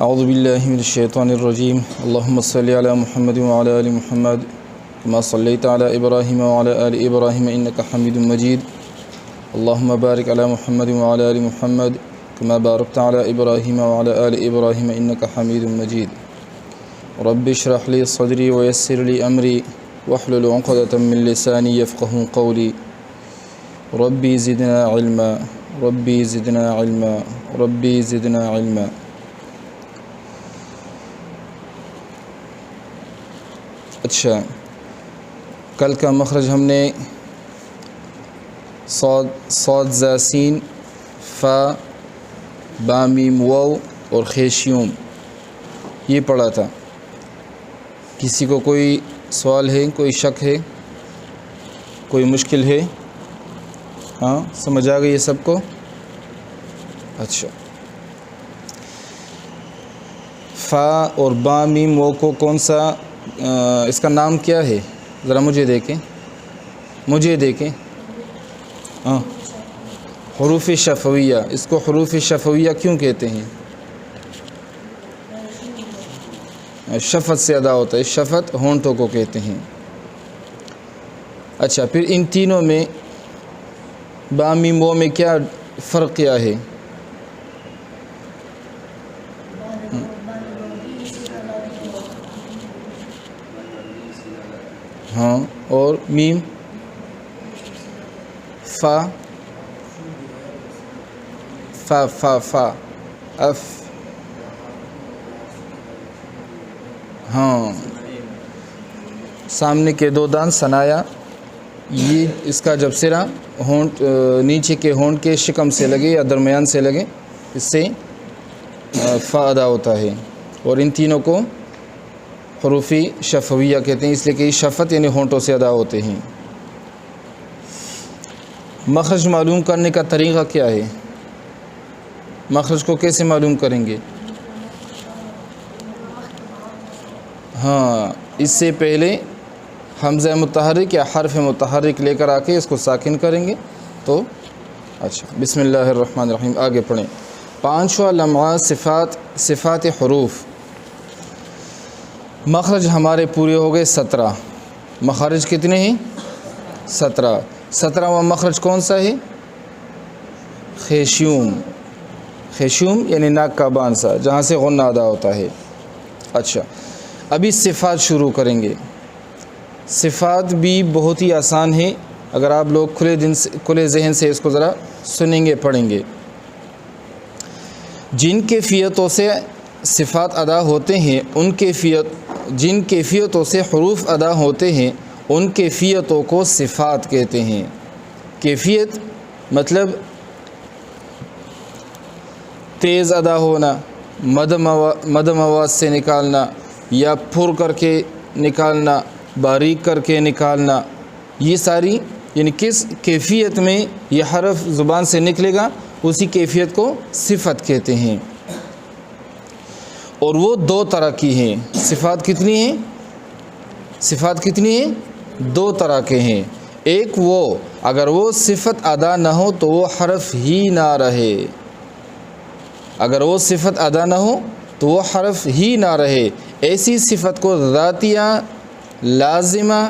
اعوذ باللہ من الشیطان الرجیم اللہم صلی علی محمد وعلی آل محمد کما صلیت علی ابراہیم وعلی آل ابراہیم انک حمید مجید اللہم بارک علی محمد وعلی آل محمد کما بارکت علی ابراہیم وعلی آل ابراہیم انک حمید مجید رب اشرح لی صدری ویسر لی امری واحلل عقدۃ من لسانی یفقہوا قولی ربی زدنا علما ربی زدنا علما ربی زدنا علما۔ اچھا، کل کا مخرج ہم نے صاد زاسین فا با میم واو اور خیشیوم یہ پڑھا تھا۔ کسی کو کوئی سوال ہے، کوئی شک ہے، کوئی مشکل ہے؟ ہاں، سمجھ آ گئی یہ سب کو؟ اچھا، فا اور با میم واو کو کون سا اس کا نام کیا ہے؟ ذرا مجھے دیکھیں ہاں، حروف شفویہ۔ اس کو حروف شفویہ کیوں کہتے ہیں؟ شفت سے ادا ہوتا ہے، شفت ہونٹوں کو کہتے ہیں۔ اچھا، پھر ان تینوں میں با میم واو میں کیا فرق کیا ہے؟ ہاں، اور میم فا فا فا فا اف، ہاں، سامنے کے دو دان ثنایا، یہ اس کا جب سرا ہونٹ نیچے کے ہونٹ کے شکم سے لگے یا درمیان سے لگے اس سے فا ادا ہوتا ہے، اور ان تینوں کو حروف شفویہ کہتے ہیں، اس لیے کہ شفت یعنی ہونٹوں سے ادا ہوتے ہیں۔ مخرج معلوم کرنے کا طریقہ کیا ہے؟ مخرج کو کیسے معلوم کریں گے؟ ہاں، اس سے پہلے حمزہ متحرک یا حرف متحرک لے کر آ کے اس کو ساکن کریں گے تو اچھا۔ بسم اللہ الرحمن الرحیم، آگے پڑھیں۔ پانچواں لمحہ صفات حروف۔ مخرج ہمارے پورے ہو گئے 17۔ مخارج کتنے ہیں؟ 17۔ 17واں مخرج کون سا ہے؟ خیشیوم۔ خیشیوم یعنی ناک کا بانسا، جہاں سے غنہ ادا ہوتا ہے۔ اچھا، ابھی صفات شروع کریں گے۔ صفات بھی بہت ہی آسان ہیں اگر آپ لوگ کھلے ذہن سے اس کو ذرا سنیں گے، پڑھیں گے۔ جن کیفیتوں سے صفات ادا ہوتے ہیں جن کیفیتوں سے حروف ادا ہوتے ہیں ان کیفیتوں کو صفات کہتے ہیں۔ کیفیت مطلب تیز ادا ہونا، مدم آواز سے نکالنا، یا پھر کر کے نکالنا، باریک کر کے نکالنا، یہ ساری یعنی کس کیفیت میں یہ حرف زبان سے نکلے گا اسی کیفیت کو صفت کہتے ہیں۔ اور وہ دو طرح کی ہیں۔ صفات کتنی ہیں؟ صفات کتنی ہیں؟ دو طرح کے ہیں۔ ایک وہ اگر وہ صفت ادا نہ ہو تو وہ حرف ہی نہ رہے، اگر وہ صفت ادا نہ ہو تو وہ حرف ہی نہ رہے، ایسی صفت کو ذاتیہ، لازمہ،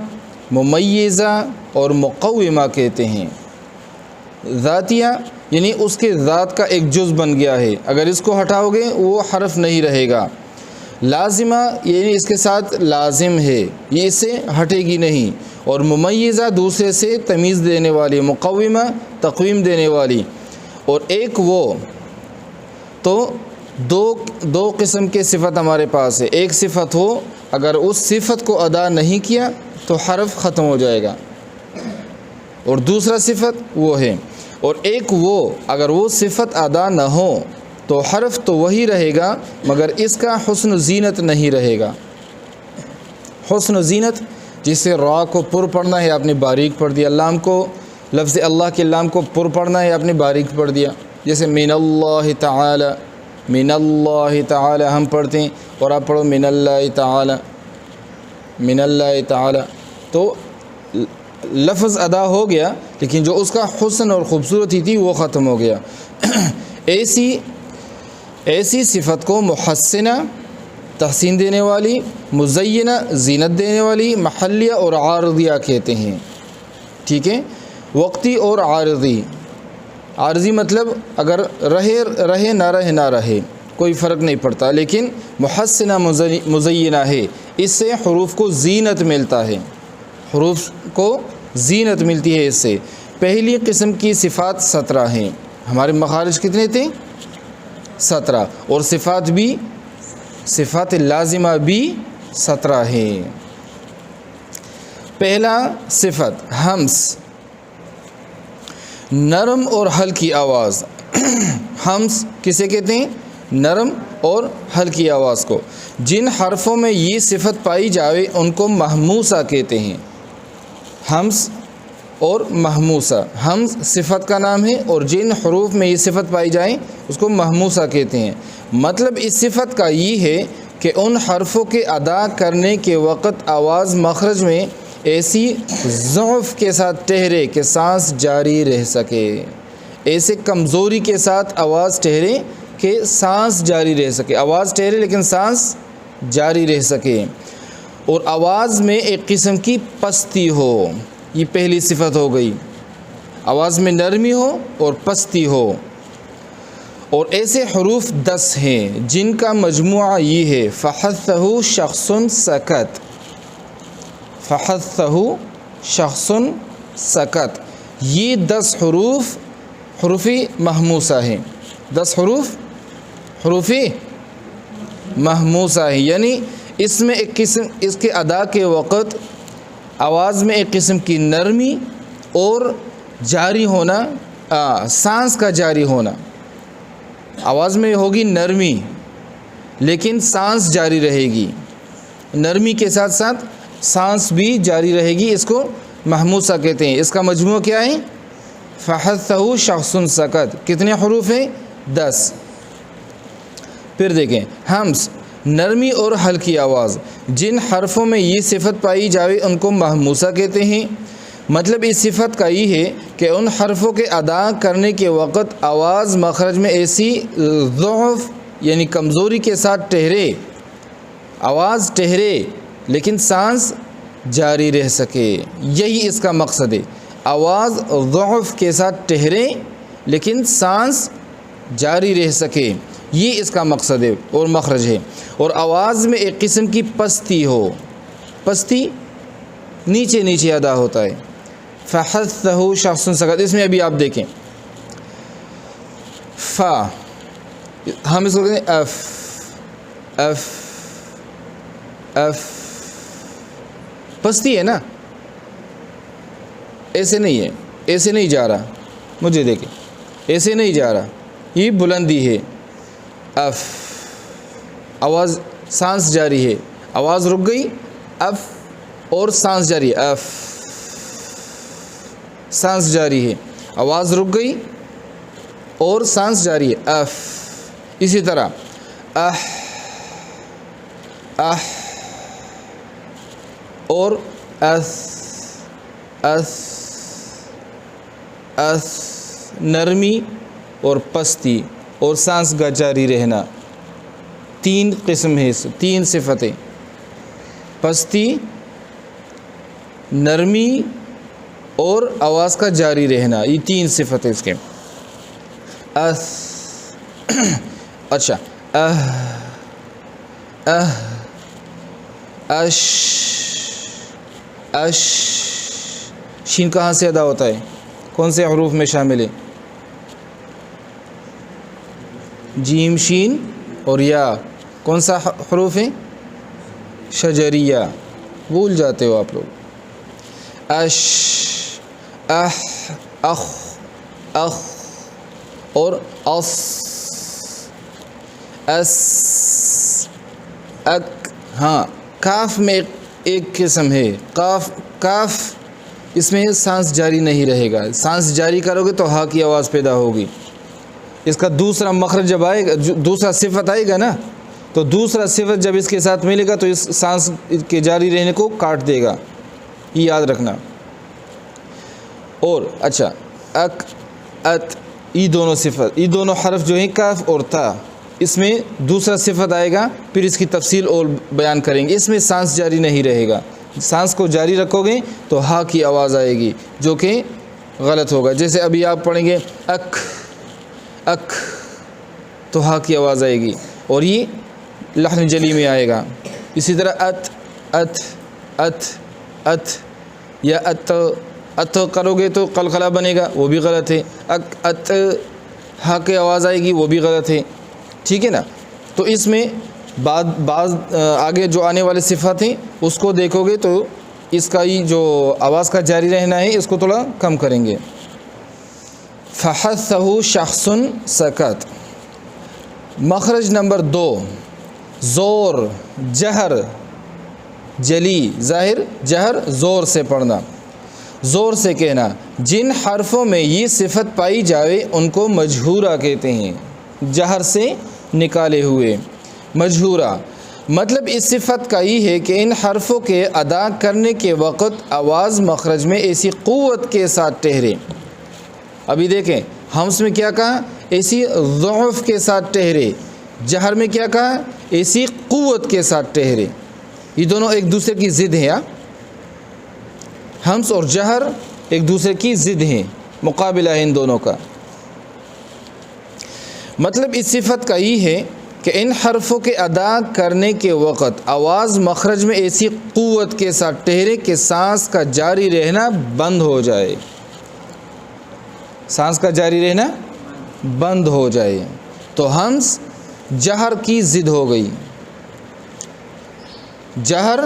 ممیزہ اور مقومہ کہتے ہیں۔ ذاتیہ یعنی اس کے ذات کا ایک جز بن گیا ہے، اگر اس کو ہٹاؤ گے وہ حرف نہیں رہے گا۔ لازمہ یعنی اس کے ساتھ لازم ہے، یہ اس سے ہٹے گی نہیں۔ اور ممیزہ دوسرے سے تمیز دینے والی، مقومہ تقویم دینے والی۔ اور ایک وہ تو دو قسم کے صفت ہمارے پاس ہے۔ ایک صفت ہو اگر اس صفت کو ادا نہیں کیا تو حرف ختم ہو جائے گا، اور دوسرا صفت وہ ہے۔ اور ایک وہ اگر وہ صفت ادا نہ ہو تو حرف تو وہی رہے گا مگر اس کا حسن و زینت نہیں رہے گا۔ حسن و زینت جسے را کو پر پڑھنا ہے آپ نے باریک پڑھ دیا، لام کو، لفظ اللہ کے لام کو پر پڑھنا ہے آپ نے باریک پڑھ دیا، جیسے من اللہ تعالی، من اللہ تعالی ہم پڑھتے ہیں اور آپ پڑھو من اللہ تعالی، من اللہ تعالی، تو لفظ ادا ہو گیا لیکن جو اس کا حسن اور خوبصورتی تھی وہ ختم ہو گیا۔ ایسی صفت کو محسنہ تحسین دینے والی، مزینہ زینت دینے والی، محلیہ اور عارضیہ کہتے ہیں. ٹھیک ہے، وقتی اور عارضی. عارضی مطلب اگر رہے نہ رہے کوئی فرق نہیں پڑتا، لیکن محسنہ مزینہ ہے، اس سے حروف کو زینت ملتا ہے، حروف کو زینت ملتی ہے اس سے. پہلی قسم کی صفات 17 ہیں. ہمارے مخارج کتنے تھے؟ 17. اور صفات بھی، صفات لازمہ بھی 17 ہیں. پہلا صفت ہمس، نرم اور ہلکی آواز. ہمس کسے کہتے ہیں؟ نرم اور ہلکی آواز کو. جن حرفوں میں یہ صفت پائی جاوے ان کو محموسہ کہتے ہیں. ہمس اور محموسہ. ہمس صفت کا نام ہے اور جن حروف میں یہ صفت پائی جائیں اس کو محموسہ کہتے ہیں. مطلب اس صفت کا یہ ہے کہ ان حرفوں کے ادا کرنے کے وقت آواز مخرج میں ایسی ضعف کے ساتھ ٹھہرے کہ سانس جاری رہ سکے. ایسے کمزوری کے ساتھ آواز ٹھہرے کہ سانس جاری رہ سکے. آواز ٹھہرے لیکن سانس جاری رہ سکے. اور آواز میں ایک قسم کی پستی ہو. یہ پہلی صفت ہو گئی. آواز میں نرمی ہو اور پستی ہو. اور ایسے حروف 10 ہیں جن کا مجموعہ یہ ہے: فحثہ شخص سکت، فحثہ شخص سکت. یہ 10 حروف محموسہ ہیں. 10 حروف محموسہ ہیں، یعنی اس میں ایک قسم، اس کے ادا کے وقت آواز میں ایک قسم کی نرمی اور جاری ہونا، سانس کا جاری ہونا. آواز میں ہوگی نرمی لیکن سانس جاری رہے گی. نرمی کے ساتھ ساتھ سانس بھی جاری رہے گی. اس کو محموسہ کہتے ہیں. اس کا مجموعہ کیا ہے؟ فحثہ شخص سکت. کتنے حروف ہیں؟ 10. پھر دیکھیں ہمس، نرمی اور ہلکی آواز. جن حرفوں میں یہ صفت پائی جاوے ان کو محموسہ کہتے ہیں. مطلب اس صفت کا یہ ہے کہ ان حرفوں کے ادا کرنے کے وقت آواز مخرج میں ایسی ضعف یعنی کمزوری کے ساتھ ٹھہرے، آواز ٹھہرے لیکن سانس جاری رہ سکے. یہی اس کا مقصد ہے. آواز ضعف کے ساتھ ٹھہرے لیکن سانس جاری رہ سکے، یہ اس کا مقصد ہے اور مخرج ہے. اور آواز میں ایک قسم کی پستی ہو. پستی نیچے نیچے ادا ہوتا ہے. فحثہ شخص سکت. اس میں ابھی آپ دیکھیں فا، ہم اس کو کہتے ہیں اف، اف اف. پستی ہے نا، ایسے نہیں ہے، ایسے نہیں جا رہا. مجھے دیکھیں، ایسے نہیں جا رہا، یہ بلندی ہے. اف، آواز سانس جاری ہے. آواز رک گئی، اف اور سانس جاری ہے. اف، سانس جاری ہے. آواز رک گئی اور سانس جاری ہے. اف. اسی طرح اح، اح اور اس، اس، اس. نرمی اور پستی اور سانس کا جاری رہنا. 3 قسم ہے، 3 صفتیں: پستی، نرمی اور آواز کا جاری رہنا. یہ 3 صفتیں اس کے. اس، اچھا، اش، اش. شین کہاں سے ادا ہوتا ہے؟ کون سے حروف میں شامل ہے؟ جیم، شین اور یا. کون سا حروف ہے؟ شجریہ. بھول جاتے ہو آپ لوگ. اش، اح، اخ، اخ اور اس، اس، اک. ہاں، کاف میں ایک قسم ہے. کاف اس میں سانس جاری نہیں رہے گا. سانس جاری کرو گے تو ہا کی آواز پیدا ہوگی. اس کا دوسرا مخرج جب آئے گا، دوسرا صفت آئے گا نا، تو دوسرا صفت جب اس کے ساتھ ملے گا تو اس سانس کے جاری رہنے کو کاٹ دے گا. یہ یاد رکھنا. اور اچھا، اک، ات، یہ دونوں صفت، یہ دونوں حرف جو ہیں کاف اور تا، اس میں دوسرا صفت آئے گا، پھر اس کی تفصیل اور بیان کریں گے۔ اس میں سانس جاری نہیں رہے گا، سانس کو جاری رکھو گے تو ہا کی آواز آئے گی جو کہ غلط ہوگا۔ جیسے ابھی آپ پڑھیں گے اک اک تو ہا کی آواز آئے گی اور یہ لحن جلی میں آئے گا۔ اسی طرح ات ات ات ات یا ات کرو گے تو قلقلہ بنے گا، وہ بھی غلط ہے۔ اک ات ہا کی آواز آئے گی، وہ بھی غلط ہے، ٹھیک ہے نا۔ تو اس میں بعض آگے جو آنے والے صفات ہیں اس کو دیکھو گے تو اس کا ہی جو آواز کا جاری رہنا ہے اس کو تھوڑا کم کریں گے۔ فحثہ شخص سکت، مخرج نمبر 2 زور، جہر، جلی، ظاہر، جہر، زور سے پڑھنا، زور سے کہنا۔ جن حرفوں میں یہ صفت پائی جائے ان کو مجہورہ کہتے ہیں، جہر سے نکالے ہوئے۔ مجہورہ مطلب اس صفت کا یہ ہے کہ ان حرفوں کے ادا کرنے کے وقت آواز مخرج میں ایسی قوت کے ساتھ ٹھہرے۔ ابھی دیکھیں ہمس میں کیا کہا؟ ایسی ضعف کے ساتھ ٹھہرے۔ جہر میں کیا کہا؟ ایسی قوت کے ساتھ ٹھہرے۔ یہ دونوں ایک دوسرے کی ضد ہیں۔ ہمس اور جہر ایک دوسرے کی ضد ہیں، مقابلہ ہے ان دونوں کا۔ مطلب اس صفت کا یہ ہے کہ ان حرفوں کے ادا کرنے کے وقت آواز مخرج میں ایسی قوت کے ساتھ ٹھہرے کہ سانس کا جاری رہنا بند ہو جائے، سانس کا جاری رہنا بند ہو جائے۔ تو ہمس جہر کی ضد ہو گئی، جہر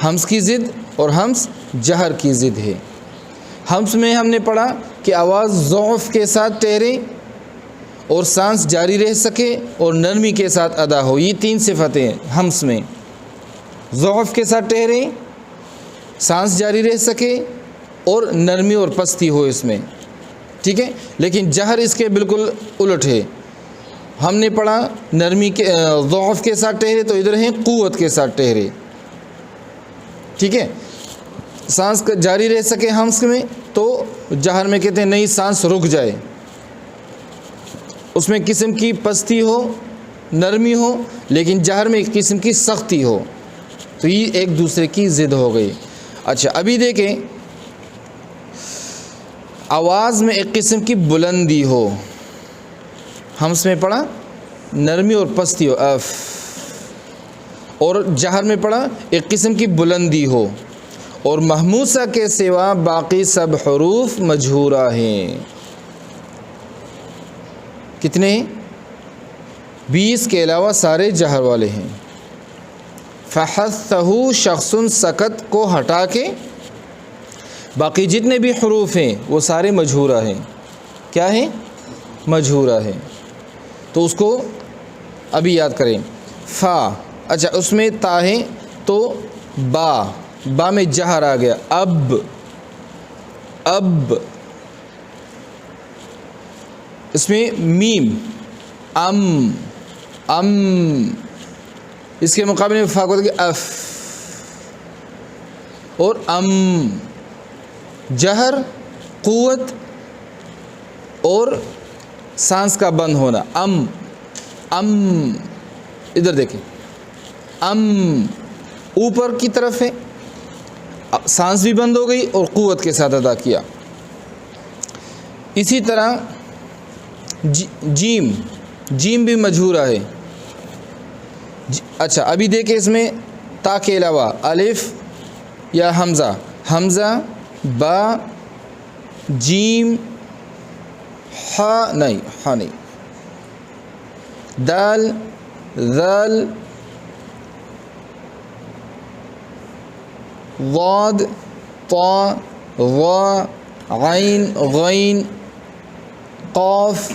ہمس کی ضد اور ہمس جہر کی ضد ہے۔ ہمس میں ہم نے پڑھا کہ آواز ضعف کے ساتھ ٹھہرے اور سانس جاری رہ سکے اور نرمی کے ساتھ ادا ہو، یہ 3 صفتیں ہمس میں۔ ضعف کے ساتھ ٹھہرے، سانس جاری رہ سکے اور نرمی اور پستی ہو اس میں، ٹھیک ہے۔ لیکن جہر اس کے بالکل الٹ ہے۔ ہم نے پڑھا نرمی کے ضعف کے ساتھ ٹھہرے تو ادھر ہیں قوت کے ساتھ ٹھہرے، ٹھیک ہے۔ سانس جاری رہ سکے ہمس میں تو جہر میں کہتے ہیں نہیں سانس رک جائے، اس میں قسم کی پستی ہو، نرمی ہو، لیکن جہر میں ایک قسم کی سختی ہو، تو یہ ایک دوسرے کی ضد ہو گئی۔ اچھا ابھی دیکھیں آواز میں ایک قسم کی بلندی ہو، ہمس میں پڑھا نرمی اور پستی ہو اف، اور جہر میں پڑھا ایک قسم کی بلندی ہو، اور محموسہ کے سوا باقی سب حروف مجہورہ ہیں۔ کتنے ہیں؟ 20 کے علاوہ سارے جہر والے ہیں۔ فحثہ شخص سکت کو ہٹا کے باقی جتنے بھی حروف ہیں وہ سارے مجہورہ ہیں۔ کیا ہیں؟ مجہورہ ہیں۔ تو اس کو ابھی یاد کریں۔ فا، اچھا اس میں تا ہے تو با میں جہر آ گیا، اب اس میں میم، ام اس کے مقابلے میں فا کو دیکھیں اف، اور جہر، قوت اور سانس کا بند ہونا، ادھر دیکھیں اوپر کی طرف ہے، سانس بھی بند ہو گئی اور قوت کے ساتھ ادا کیا۔ اسی طرح جیم بھی مجہورہ ہے۔ اچھا ابھی دیکھیں اس میں تا کے علاوہ الف یا حمزہ، با، جیم، ہا نہیں، دال، ذال، ضاد، طا، ظا، عین، غین، قاف،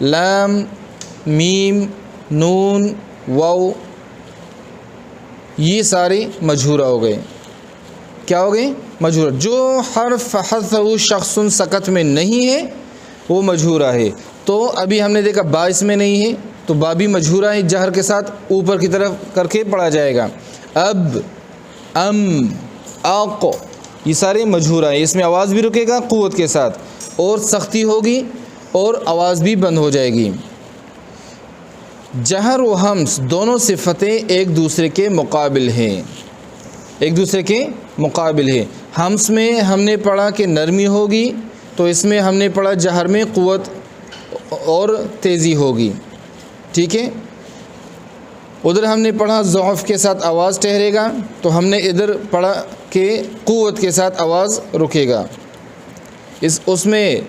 لام، میم، نون، واو، یہ سارے مجہورہ ہو گئے۔ کیا ہو گئے؟ مجہورہ۔ جو حرف فحثہ شخص سکت میں نہیں ہے وہ مجہورہ ہے۔ تو ابھی ہم نے دیکھا با اس میں نہیں ہے تو با بھی مجہورہ ہے، جہر کے ساتھ اوپر کی طرف کر کے پڑھا جائے گا۔ اب، آق، یہ سارے مجہورہ ہیں، اس میں آواز بھی رکے گا قوت کے ساتھ اور سختی ہوگی اور آواز بھی بند ہو جائے گی۔ جہر و ہمس دونوں صفتیں ایک دوسرے کے مقابل ہیں، ایک دوسرے کے مقابل ہیں۔ ہمس میں ہم نے پڑھا کہ نرمی ہوگی، تو اس میں ہم نے پڑھا جہر میں قوت اور تیزی ہوگی، ٹھیک ہے۔ ادھر ہم نے پڑھا ضعف کے ساتھ آواز ٹھہرے گا، تو ہم نے ادھر پڑھا کہ قوت کے ساتھ آواز رکے گا۔ اس میں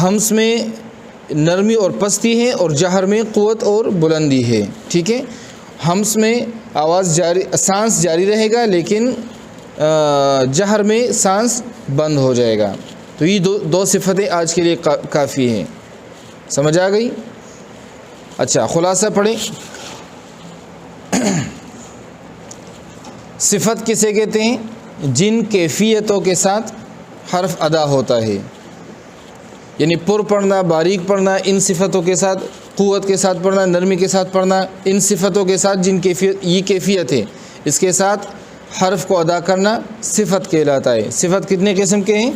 ہمس میں نرمی اور پستی ہے، اور جہر میں قوت اور بلندی ہے، ٹھیک ہے۔ ہمس میں آواز سانس جاری رہے گا، لیکن جہر میں سانس بند ہو جائے گا۔ تو یہ دو صفتیں آج کے لیے کافی ہیں، سمجھ آ گئی؟ اچھا، خلاصہ پڑھیں۔ صفت کسے کہتے ہیں؟ جن کیفیتوں کے ساتھ حرف ادا ہوتا ہے، یعنی پر پڑھنا، باریک پڑھنا، ان صفتوں کے ساتھ، قوت کے ساتھ پڑھنا، نرمی کے ساتھ پڑھنا، ان صفتوں کے ساتھ جن کیفیت ہے، اس کے ساتھ حرف کو ادا کرنا صفت کہلاتا ہے۔ صفت کتنے قسم کے ہیں؟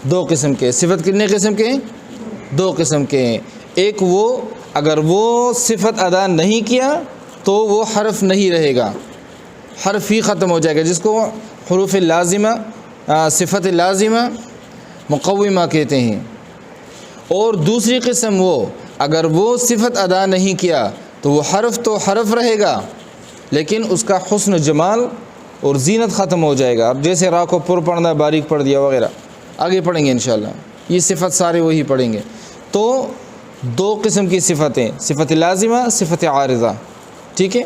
دو قسم کے۔ صفت کتنے قسم کے ہیں؟ دو قسم کے ہیں۔ ایک وہ اگر وہ صفت ادا نہیں کیا تو وہ حرف نہیں رہے گا، حرف ہی ختم ہو جائے گا، جس کو حروف لازمہ، صفت لازمہ مقومہ کہتے ہیں۔ اور دوسری قسم وہ اگر وہ صفت ادا نہیں کیا تو وہ حرف تو حرف رہے گا، لیکن اس کا حسن و جمال اور زینت ختم ہو جائے گا۔ اب جیسے را کو پر پڑھنا، باریک پڑھ دیا وغیرہ، آگے پڑھیں گے انشاءاللہ، یہ صفت سارے وہی پڑھیں گے۔ تو دو قسم کی صفتیں، صفت لازمہ، صفت عارضہ، ٹھیک ہے۔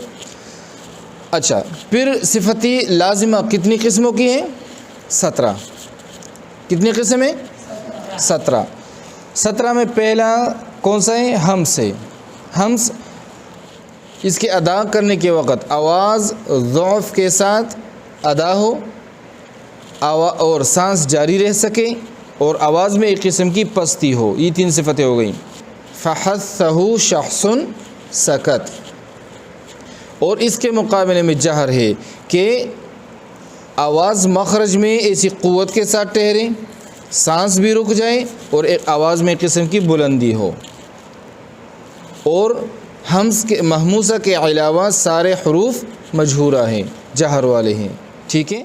اچھا، پھر صفت لازمہ کتنی قسموں کی ہیں؟ 17۔ کتنی قسم ہیں؟ 17۔ 17 میں پہلا کون سا ہے؟ ہمس ہے۔ ہمس اس کے ادا کرنے کے وقت آواز ضعف کے ساتھ ادا ہو، اور سانس جاری رہ سکے، اور آواز میں ایک قسم کی پستی ہو، یہ 3 صفتیں ہو گئیں۔ فحثہ شخص سکت۔ اور اس کے مقابلے میں جہر ہے کہ آواز مخرج میں ایسی قوت کے ساتھ ٹھہرے، سانس بھی رک جائے، اور ایک آواز میں ایک قسم کی بلندی ہو، اور ہمس کے محموسہ کے علاوہ سارے حروف مجہورہ ہیں، جہر والے ہیں، ٹھیک ہے۔